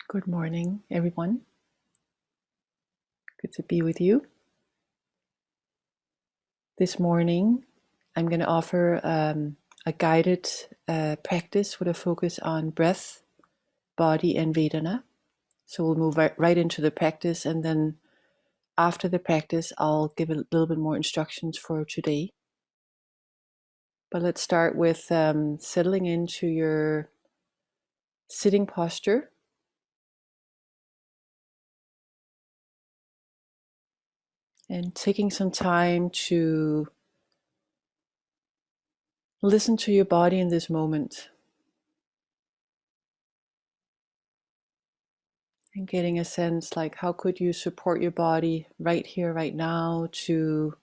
Good morning, everyone. Good to be with you. This morning, I'm going to offer a guided practice with a focus on breath, body, and Vedana. So we'll move right into the practice, and then after the practice, I'll give a little bit more instructions for today. But let's start with settling into your sitting posture. And taking some time to listen to your body in this moment. And getting a sense like how could you support your body right here, right now to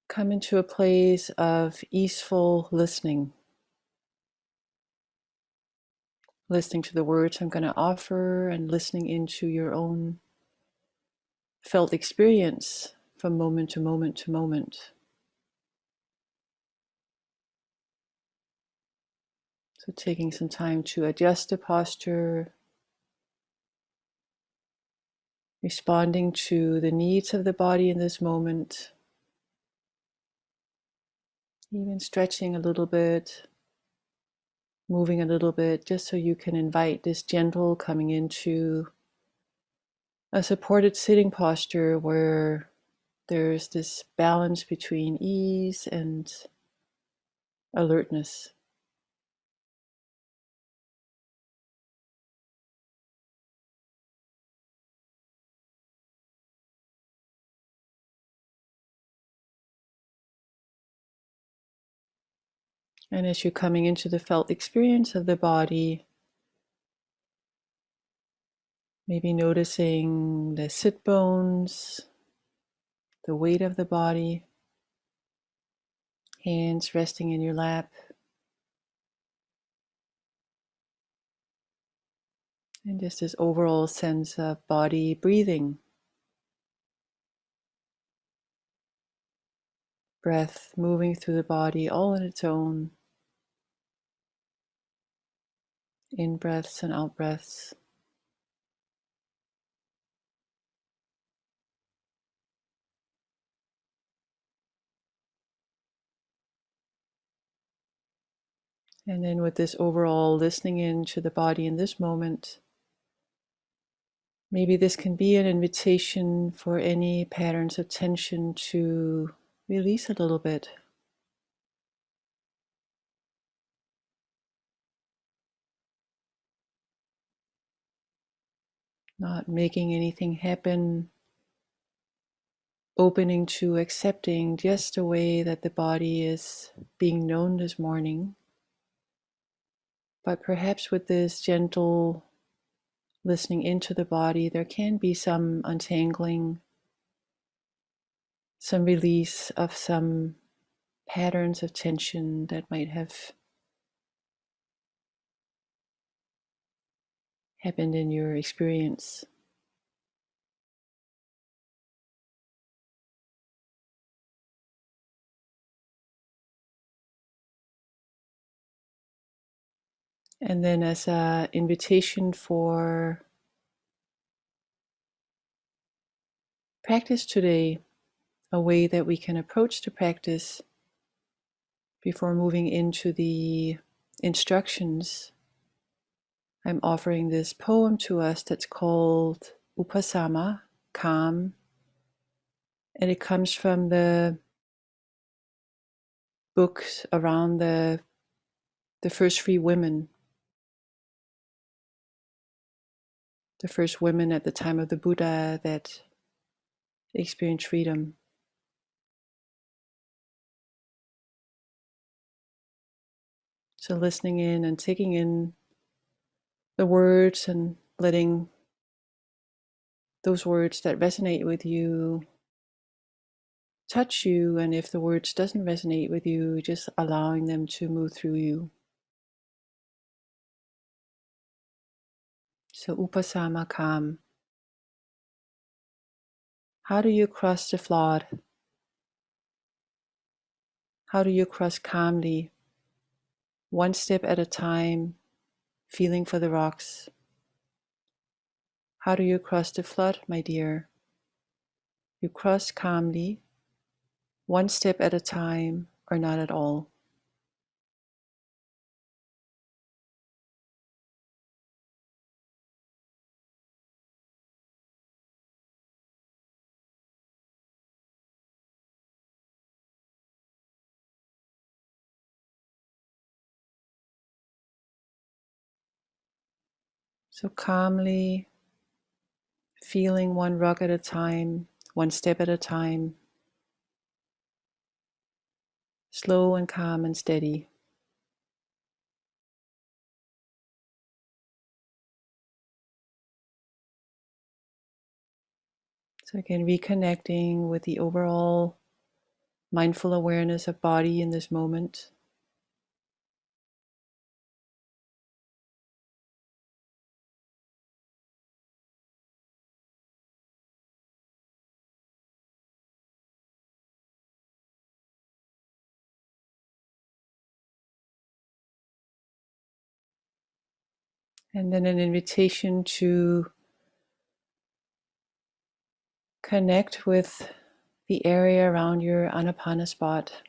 come into a place of easeful listening. Listening to the words I'm going to offer and listening into your own felt experience from moment to moment to moment. So taking some time to adjust the posture, responding to the needs of the body in this moment, even stretching a little bit, moving a little bit, just so you can invite this gentle coming into a supported sitting posture where there's this balance between ease and alertness. And as you're coming into the felt experience of the body, maybe noticing the sit bones, the weight of the body, hands resting in your lap, and just this overall sense of body breathing, breath moving through the body all on its own, in breaths and out breaths. And then with this overall listening into the body in this moment, maybe this can be an invitation for any patterns of tension to release a little bit. Not making anything happen, opening to accepting just the way that the body is being known this morning. But perhaps with this gentle listening into the body, there can be some untangling, some release of some patterns of tension that might have happened in your experience. And then as an invitation for practice today, a way that we can approach the practice before moving into the instructions, I'm offering this poem to us that's called Vipassana, calm, and it comes from the books around the first three women, the first women at the time of the Buddha that experienced freedom. So listening in and taking in the words and letting those words that resonate with you touch you, and if the words doesn't resonate with you, just allowing them to move through you. So Upasama, calm. How do you cross the flood? How do you cross calmly, one step at a time, feeling for the rocks? How do you cross the flood, my dear? You cross calmly, one step at a time, or not at all. So calmly feeling one rock at a time, one step at a time, slow and calm and steady. So again, reconnecting with the overall mindful awareness of body in this moment. And then an invitation to connect with the area around your Anapana spot.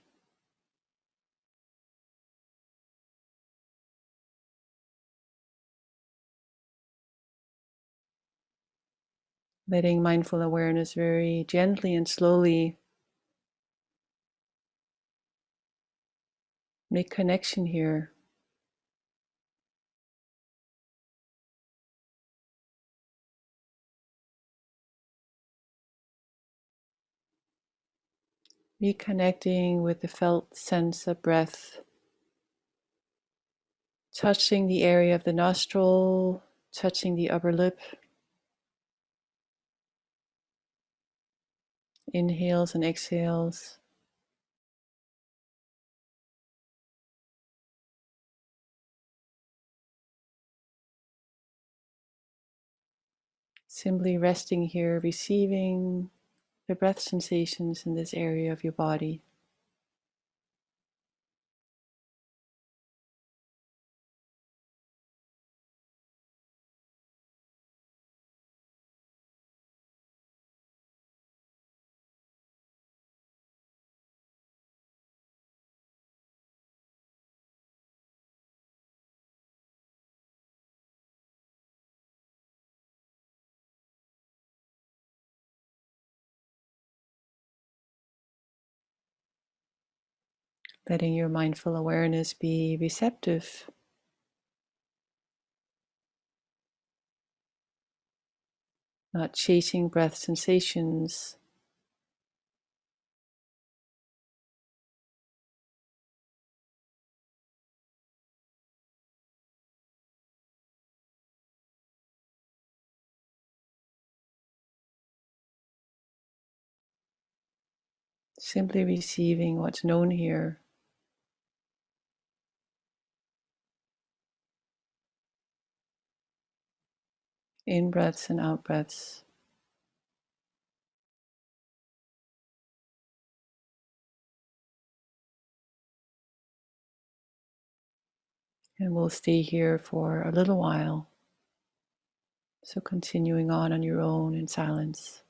Letting mindful awareness very gently and slowly make connection here. Reconnecting with the felt sense of breath, touching the area of the nostril, touching the upper lip, inhales and exhales. Simply resting here, receiving the breath sensations in this area of your body. Letting your mindful awareness be receptive, not chasing breath sensations, simply receiving what's known here, in breaths and out breaths. And we'll stay here for a little while. So continuing on your own in silence.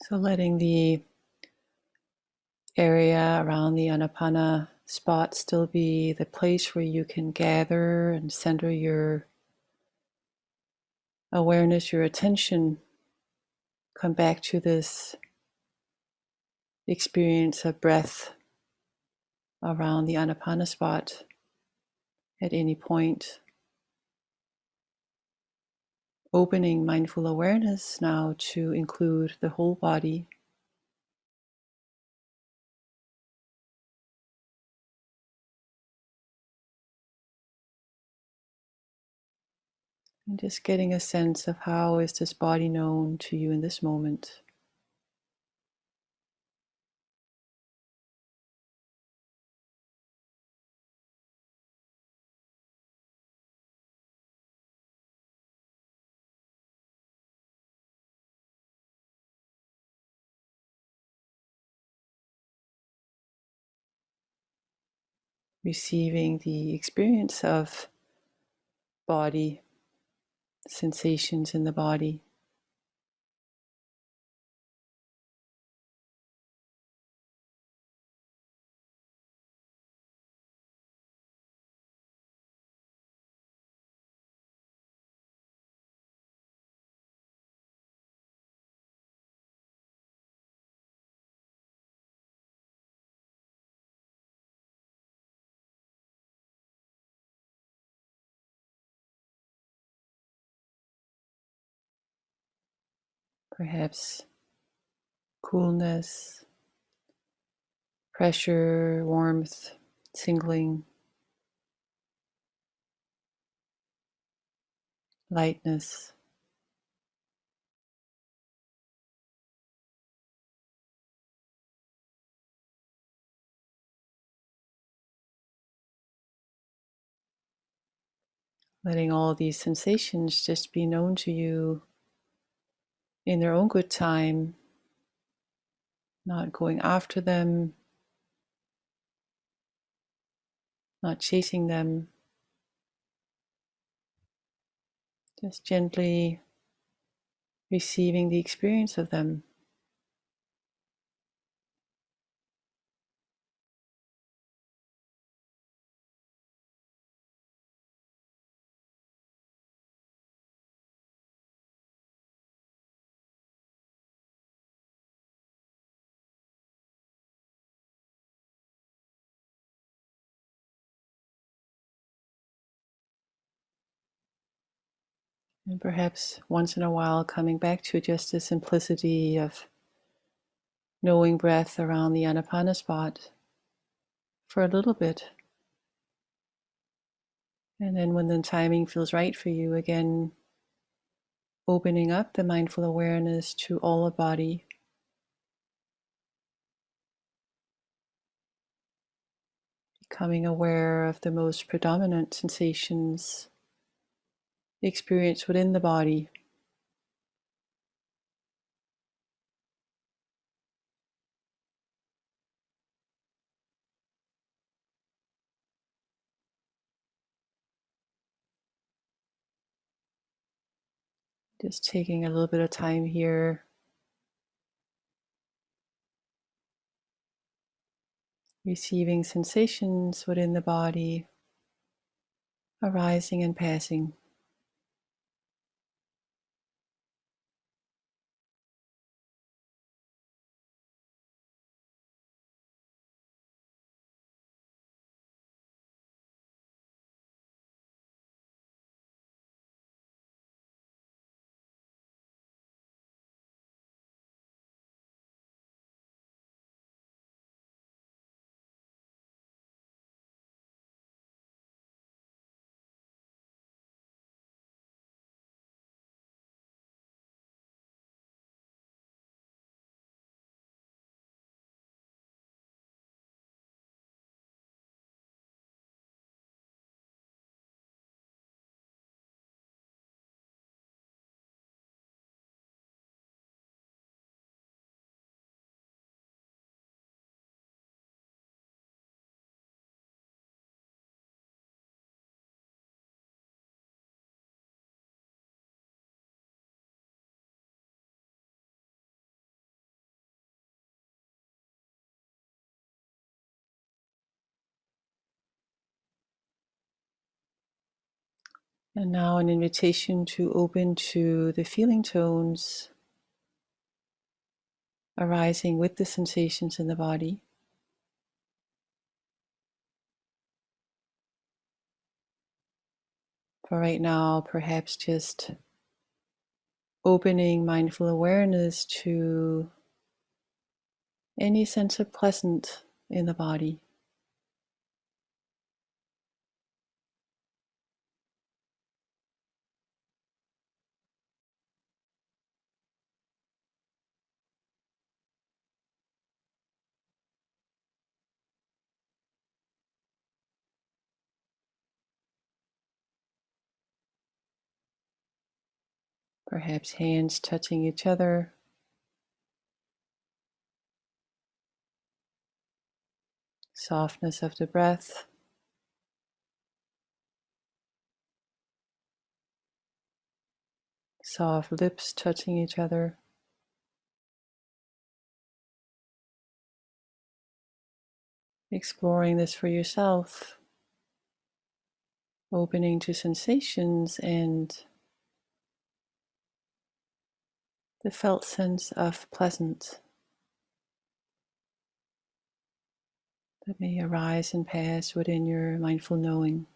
So letting the area around the Anapana spot still be the place where you can gather and center your awareness, your attention, come back to this experience of breath around the Anapana spot at any point. Opening mindful awareness now to include the whole body. And just getting a sense of how is this body known to you in this moment. Receiving the experience of body, sensations in the body. Perhaps coolness, pressure, warmth, tingling, lightness. Letting all these sensations just be known to you in their own good time, not going after them, not chasing them, just gently receiving the experience of them. And perhaps once in a while coming back to just the simplicity of knowing breath around the Anapana spot for a little bit. And then when the timing feels right for you, again, opening up the mindful awareness to all the body, becoming aware of the most predominant sensations experienced within the body. Just taking a little bit of time here, receiving sensations within the body, arising and passing. And now an invitation to open to the feeling tones arising with the sensations in the body. For right now, perhaps just opening mindful awareness to any sense of pleasant in the body. Perhaps hands touching each other, softness of the breath, soft lips touching each other. Exploring this for yourself, opening to sensations and the felt sense of pleasant that may arise and pass within your mindful knowing.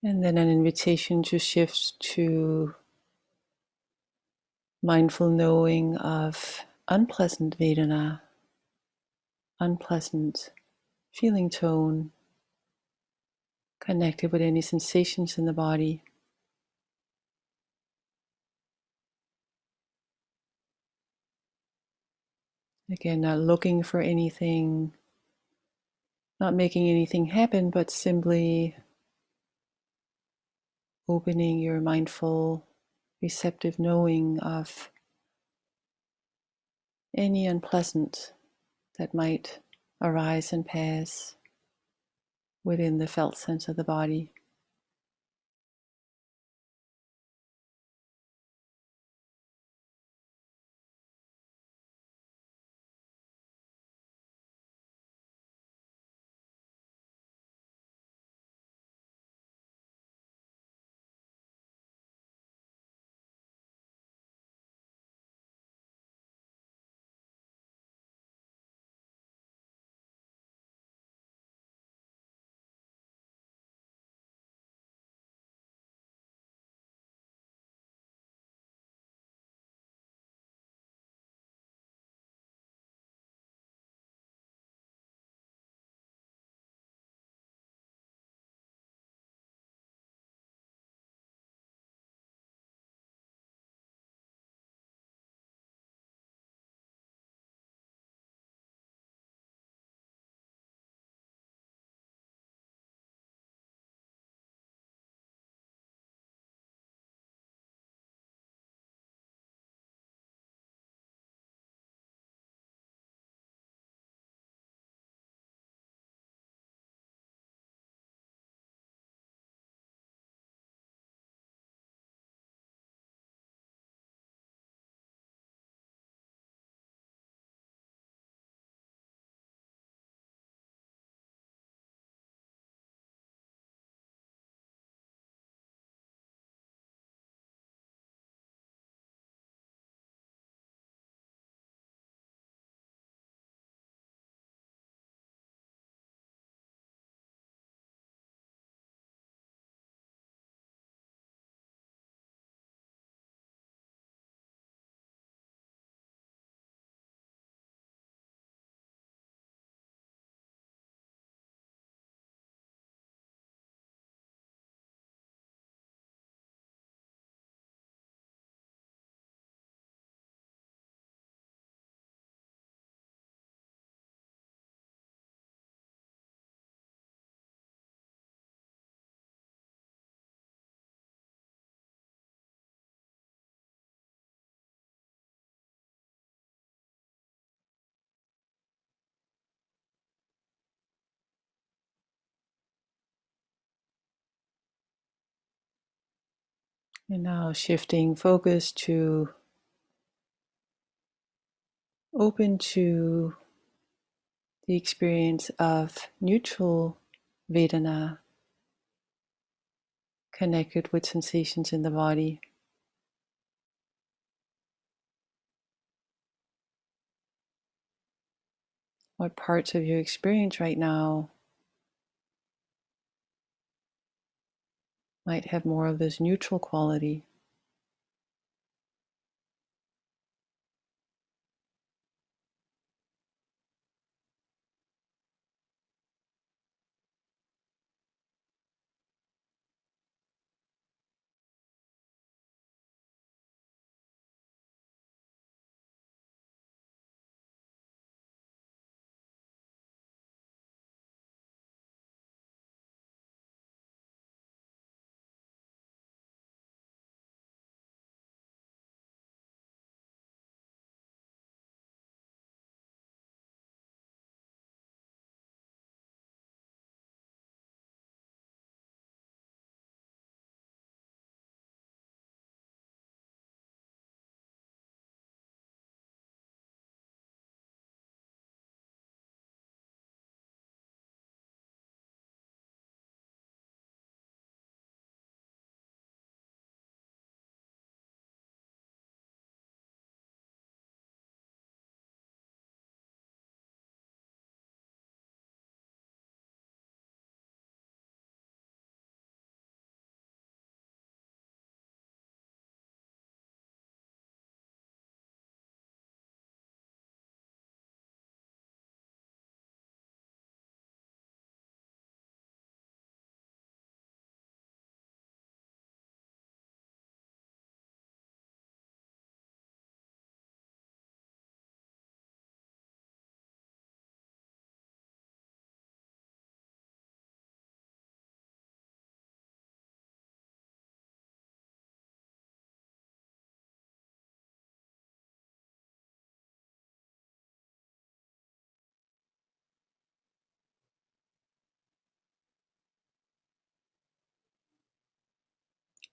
And then an invitation to shift to mindful knowing of unpleasant Vedana, unpleasant feeling tone, connected with any sensations in the body. Again, not looking for anything, not making anything happen, but simply opening your mindful, receptive knowing of any unpleasant that might arise and pass within the felt sense of the body. And now shifting focus to open to the experience of neutral Vedana connected with sensations in the body. What parts of your experience right now might have more of this neutral quality?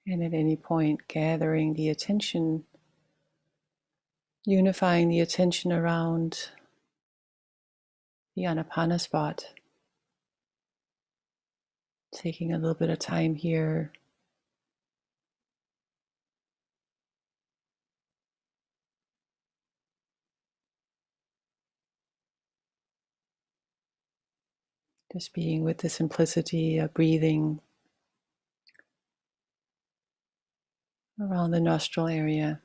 And at any point, gathering the attention, unifying the attention around the Anapana spot, taking a little bit of time here, just being with the simplicity of breathing around the nostril area.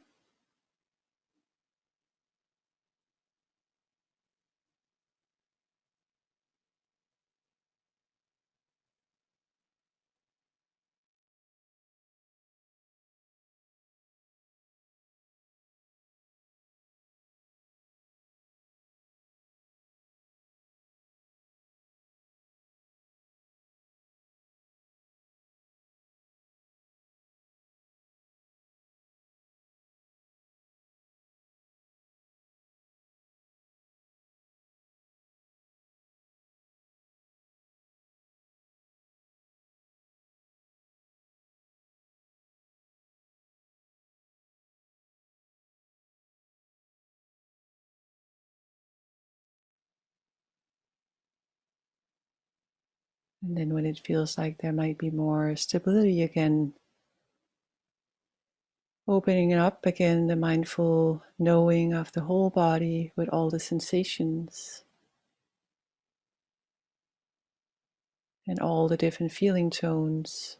And then when it feels like there might be more stability again, opening up again the mindful knowing of the whole body with all the sensations and all the different feeling tones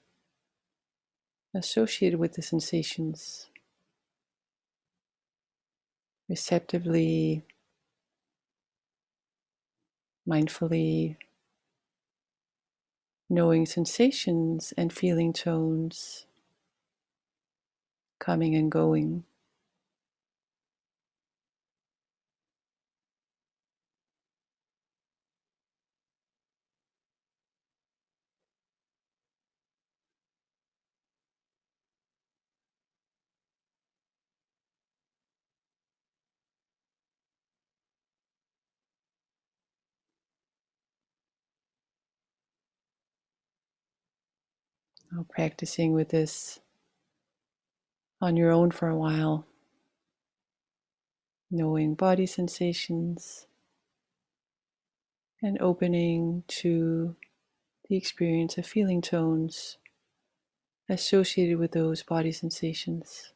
associated with the sensations, receptively, mindfully knowing sensations and feeling tones coming and going. Now practicing with this on your own for a while, knowing body sensations and opening to the experience of feeling tones associated with those body sensations.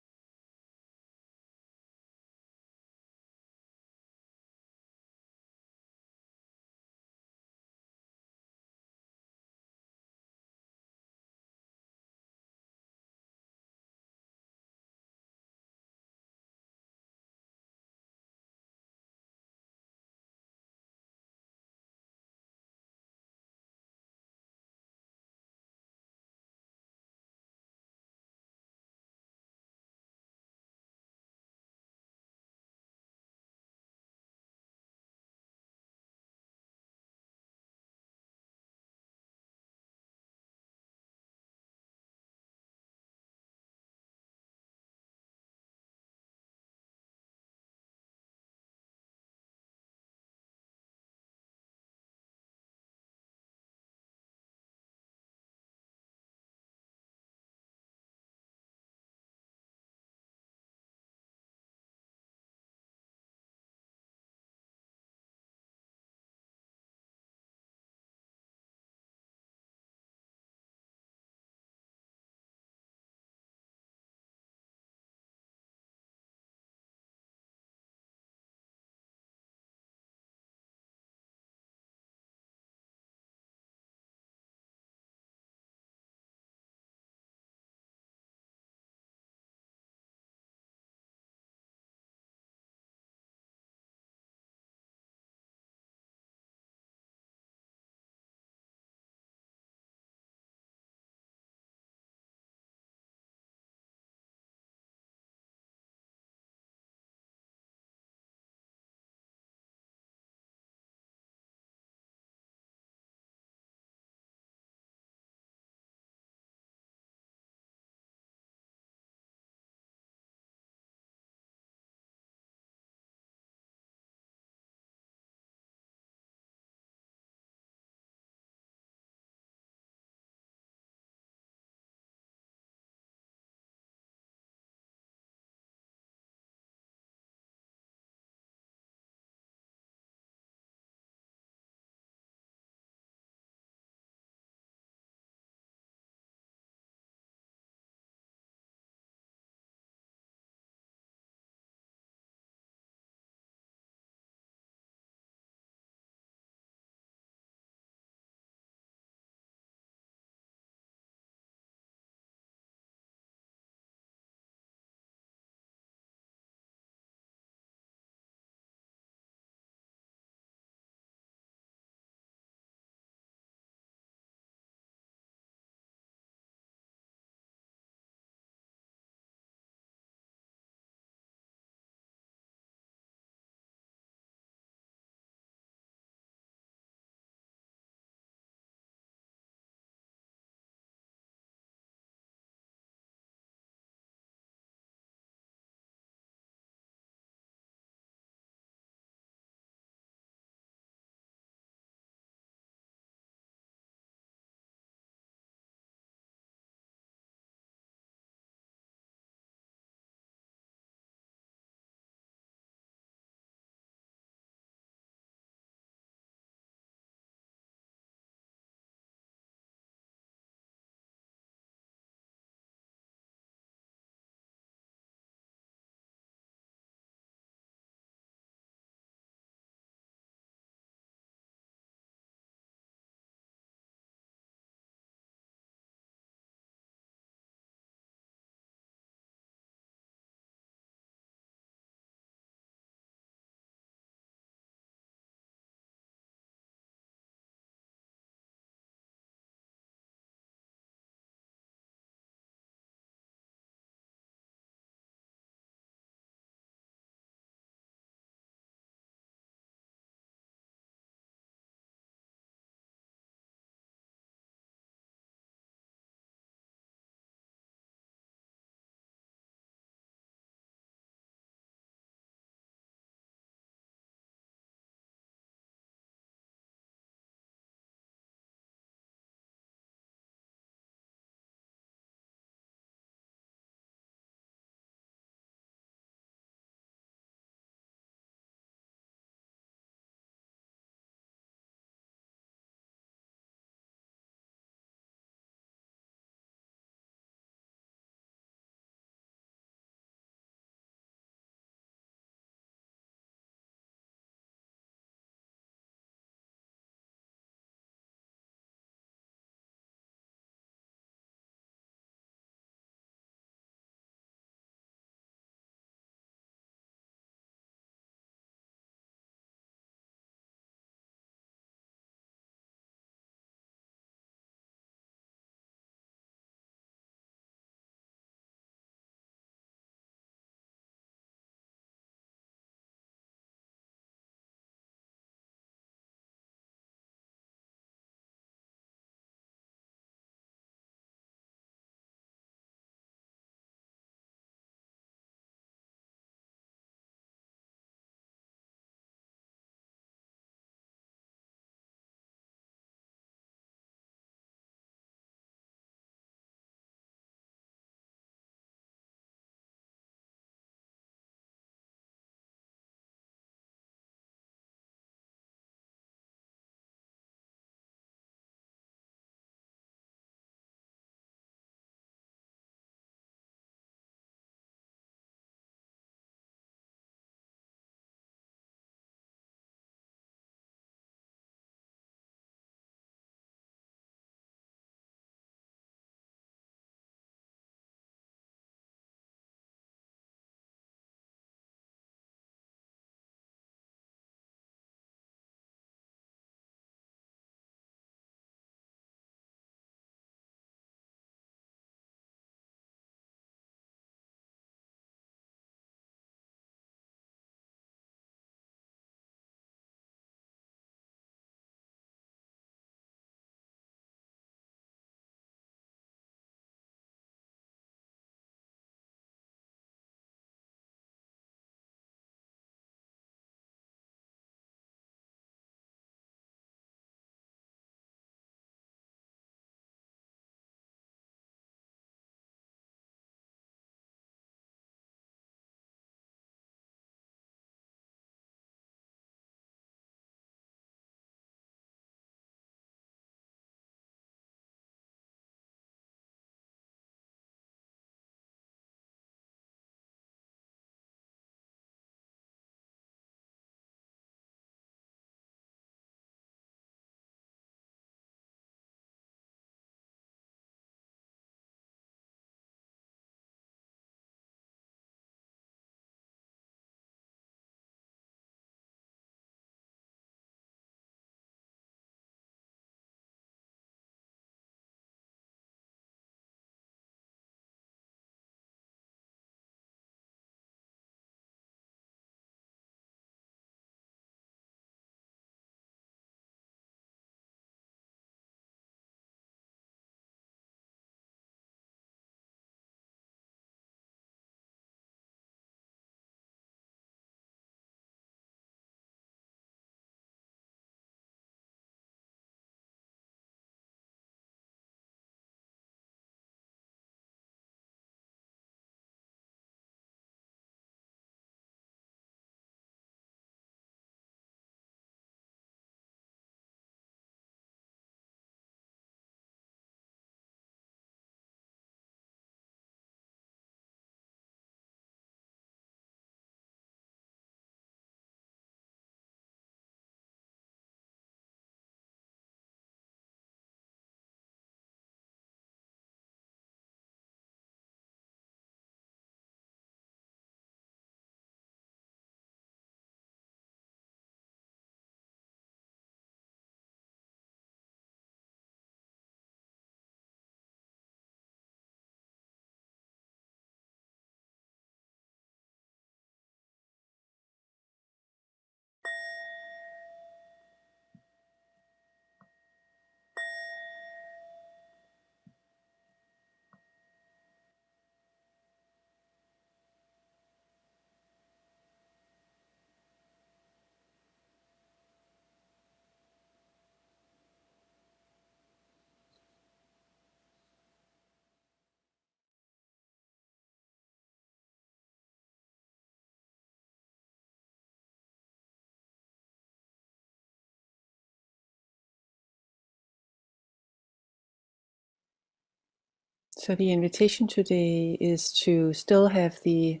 So the invitation today is to still have the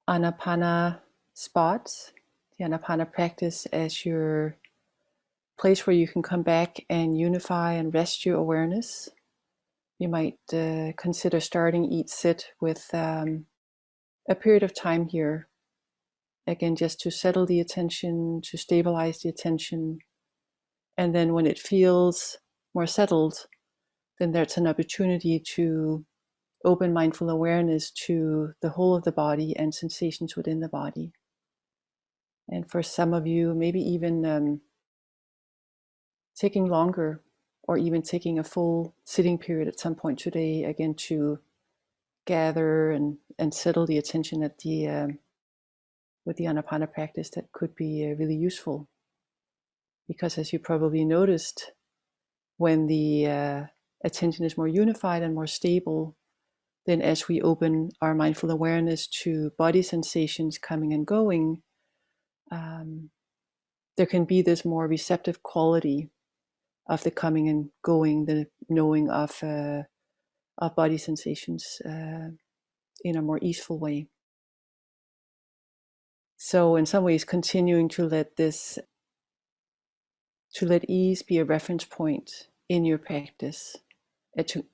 Anapana spot, the Anapana practice as your place where you can come back and unify and rest your awareness. You might consider starting each sit with a period of time here. Again, just to settle the attention, to stabilize the attention. And then when it feels more settled, then there's an opportunity to open mindful awareness to the whole of the body and sensations within the body. And for some of you, maybe even taking longer or even taking a full sitting period at some point today, again, to gather and settle the attention at the with the Anapana practice, that could be really useful. Because as you probably noticed, when the attention is more unified and more stable, then as we open our mindful awareness to body sensations coming and going, there can be this more receptive quality of the coming and going, the knowing of body sensations in a more easeful way. So in some ways, continuing to let ease be a reference point in your practice,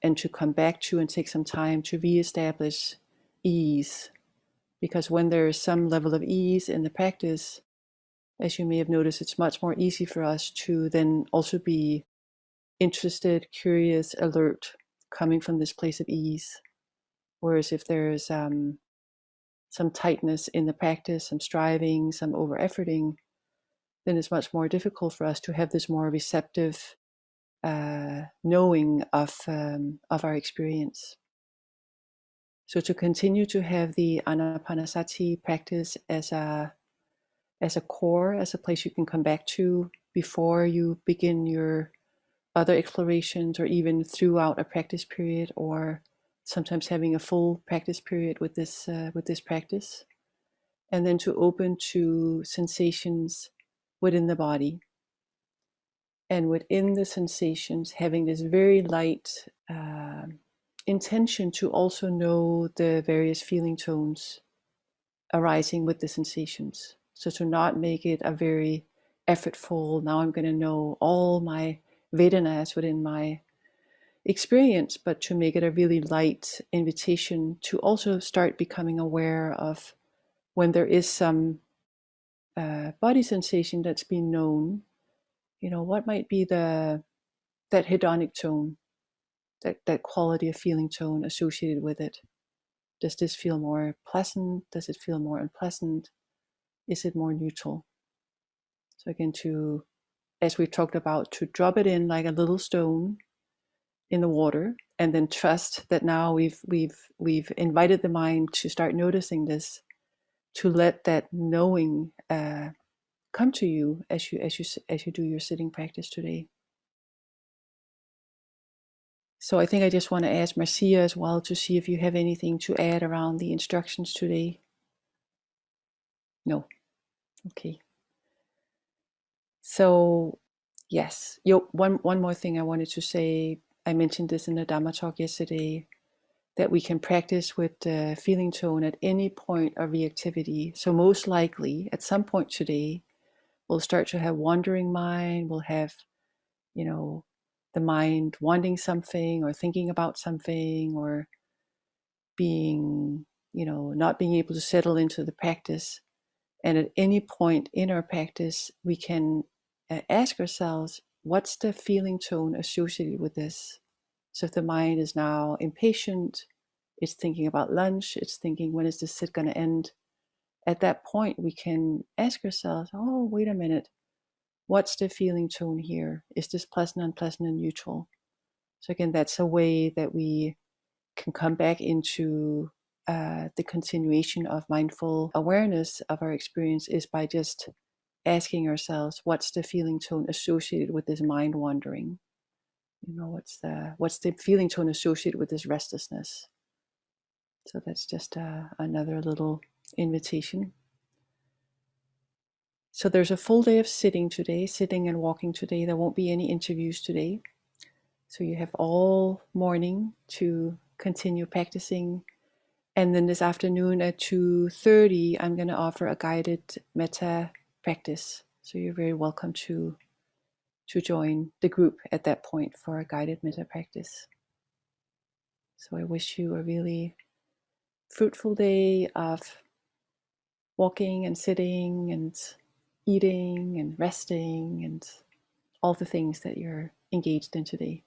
and to come back to and take some time to reestablish ease. Because when there is some level of ease in the practice, as you may have noticed, it's much more easy for us to then also be interested, curious, alert, coming from this place of ease. Whereas if there's some tightness in the practice, some striving, some over efforting, then it's much more difficult for us to have this more receptive knowing of our experience. So to continue to have the Anapanasati practice as a core, as a place you can come back to before you begin your other explorations, or even throughout a practice period, or sometimes having a full practice period with this practice, and then to open to sensations within the body, and within the sensations having this very light intention to also know the various feeling tones arising with the sensations. So to not make it a very effortful, now I'm going to know all my Vedanas within my experience, but to make it a really light invitation to also start becoming aware of when there is some body sensation that's been known, what might be that hedonic tone, that quality of feeling tone associated with it. Does this feel more pleasant? Does it feel more unpleasant? Is it more neutral? So again, as we talked about, to drop it in like a little stone in the water, and then trust that now we've invited the mind to start noticing this, to let that knowing come to you as you do your sitting practice today. So I think I just want to ask Marcia as well to see if you have anything to add around the instructions today. No. Okay. So yes, one more thing I wanted to say. I mentioned this in the Dhamma talk yesterday, that we can practice with the feeling tone at any point of reactivity. So most likely at some point today, we'll start to have wandering mind, we'll have, the mind wanting something or thinking about something, or being, not being able to settle into the practice. And at any point in our practice, we can ask ourselves, what's the feeling tone associated with this? So if the mind is now impatient, it's thinking about lunch, it's thinking, when is this sit going to end? At that point, we can ask ourselves, oh, wait a minute, what's the feeling tone here? Is this pleasant, unpleasant, and neutral? So again, that's a way that we can come back into the continuation of mindful awareness of our experience, is by just asking ourselves, what's the feeling tone associated with this mind wandering? What's the feeling tone associated with this restlessness? So that's just another little invitation. So there's a full day of sitting today, sitting and walking today. There won't be any interviews today. So you have all morning to continue practicing. And then this afternoon at 2:30, I'm going to offer a guided metta practice. So you're very welcome to join the group at that point for a guided metta practice. So I wish you a really fruitful day of walking and sitting and eating and resting and all the things that you're engaged in today.